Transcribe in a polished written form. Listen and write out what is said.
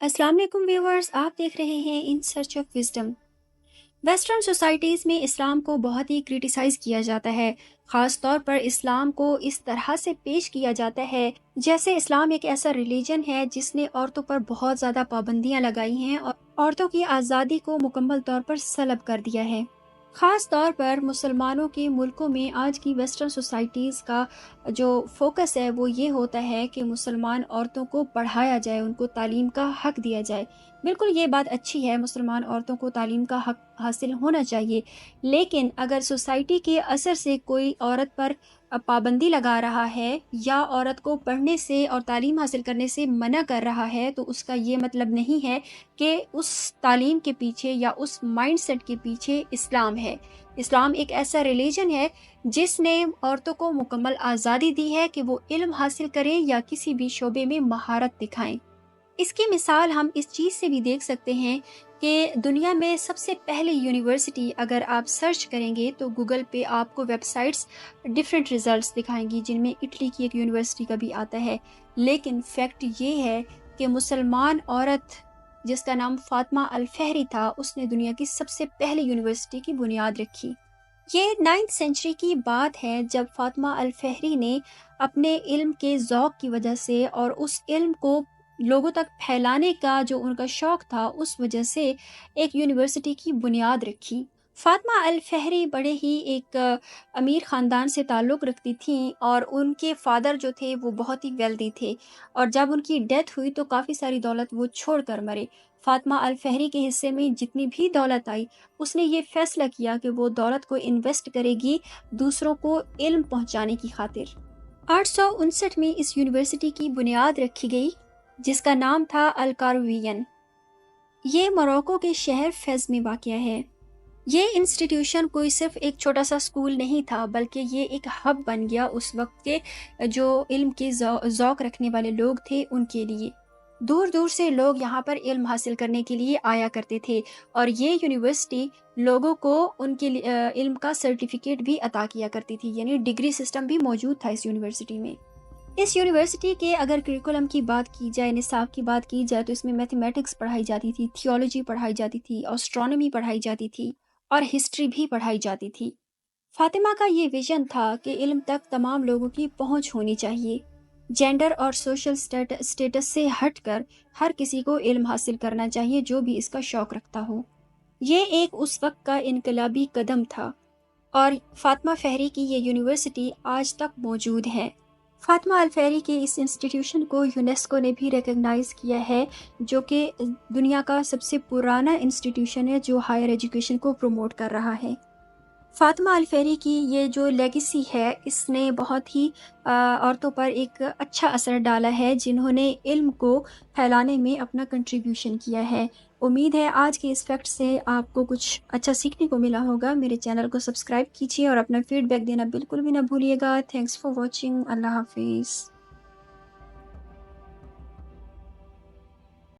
अस्सलाम वालेकुम व्यूवर्स, आप देख रहे हैं in search of wisdom. Western societies में इस्लाम को बहुत ही क्रिटिसाइज़ किया जाता है। ख़ास तौर पर इस्लाम को इस तरह से पेश किया जाता है जैसे इस्लाम एक ऐसा रिलीजन है जिसने औरतों पर बहुत ज़्यादा पाबंदियां लगाई हैं और औरतों की आज़ादी को मुकम्मल तौर पर सलब कर दिया है। ख़ास तौर पर मुसलमानों के मुल्कों में आज की वेस्टर्न सोसाइटीज़ का जो फोकस है वो ये होता है कि मुसलमान औरतों को पढ़ाया जाए, उनको तालीम का हक दिया जाए। बिल्कुल ये बात अच्छी है, मुसलमान औरतों को तालीम का हक हासिल होना चाहिए। लेकिन अगर सोसाइटी के असर से कोई औरत पर पाबंदी लगा रहा है या औरत को पढ़ने से और तालीम हासिल करने से मना कर रहा है, तो उसका ये मतलब नहीं है कि उस तालीम के पीछे या उस माइंडसेट के पीछे इस्लाम है। इस्लाम एक ऐसा रिलीजन है जिसने औरतों को मुकम्मल आज़ादी दी है कि वो इल्म हासिल करें या किसी भी शोबे में महारत दिखाएं। इसकी मिसाल हम इस चीज़ से भी देख सकते हैं कि दुनिया में सबसे पहले यूनिवर्सिटी अगर आप सर्च करेंगे तो गूगल पे आपको वेबसाइट्स डिफरेंट रिजल्ट्स दिखाएंगी जिनमें इटली की एक यूनिवर्सिटी का भी आता है। लेकिन फैक्ट ये है कि मुसलमान औरत जिसका नाम फातिमा अल फहरी था, उसने दुनिया की सबसे पहले यूनिवर्सिटी की बुनियाद रखी। ये 9th सेंचुरी की बात है जब फातिमा अल फहरी ने अपने इल्म के ज़ौक़ की वजह से और उस इल्म को लोगों तक फैलाने का जो उनका शौक़ था उस वजह से एक यूनिवर्सिटी की बुनियाद रखी। फातिमा अल फहरी बड़े ही एक अमीर ख़ानदान से ताल्लुक़ रखती थीं और उनके फ़ादर जो थे वो बहुत ही वेल्दी थे और जब उनकी डेथ हुई तो काफ़ी सारी दौलत वो छोड़ कर मरे। फातिमा अल फहरी के हिस्से में जितनी भी दौलत आई, उसने ये फ़ैसला किया कि वो दौलत को इन्वेस्ट करेगी दूसरों को इल्म पहुंचाने की खातिर। 859 में इस यूनिवर्सिटी की बुनियाद रखी गई जिसका नाम था अल कारोवियन। ये मोरक्को के शहर फेज़ में वाक़या है। ये इंस्टीट्यूशन कोई सिर्फ एक छोटा सा स्कूल नहीं था बल्कि ये एक हब बन गया उस वक्त के जो इल्म के ज़ौक़ रखने वाले लोग थे उनके लिए। दूर दूर से लोग यहाँ पर इल्म हासिल करने के लिए आया करते थे और ये यूनिवर्सिटी लोगों को उनके इल्म का सर्टिफिकेट भी अता किया करती थी, यानी डिग्री सिस्टम भी मौजूद था इस यूनिवर्सिटी में। इस यूनिवर्सिटी के अगर करिकुलम की बात की जाए, निसाब की बात की जाए, तो इसमें मैथमेटिक्स पढ़ाई जाती थी, थियोलॉजी पढ़ाई जाती थी, एस्ट्रोनॉमी पढ़ाई जाती थी और हिस्ट्री भी पढ़ाई जाती थी। फातिमा का ये विजन था कि इल्म तक तमाम लोगों की पहुंच होनी चाहिए। जेंडर और सोशल स्टेटस से हटकर हर किसी को इल्म हासिल करना चाहिए जो भी इसका शौक रखता हो। ये एक उस वक्त का इनकलाबी कदम था और फातिमा फहरी की ये यूनिवर्सिटी आज तक मौजूद है। फातिमा अल फहरी के इस इंस्टीट्यूशन को यूनेस्को ने भी रिकग्नाइज़ किया है, जो कि दुनिया का सबसे पुराना इंस्टीट्यूशन है जो हायर एजुकेशन को प्रमोट कर रहा है। फातिमा अल फहरी की ये जो लेगेसी है इसने बहुत ही औरतों पर एक अच्छा असर डाला है जिन्होंने इल्म को फैलाने में अपना कंट्रीब्यूशन किया है। उम्मीद है आज के इस फैक्ट से आपको कुछ अच्छा सीखने को मिला होगा। मेरे चैनल को सब्सक्राइब कीजिए और अपना फीडबैक देना बिल्कुल भी ना भूलिएगा। Thanks for watching. अल्लाह हाफिज़।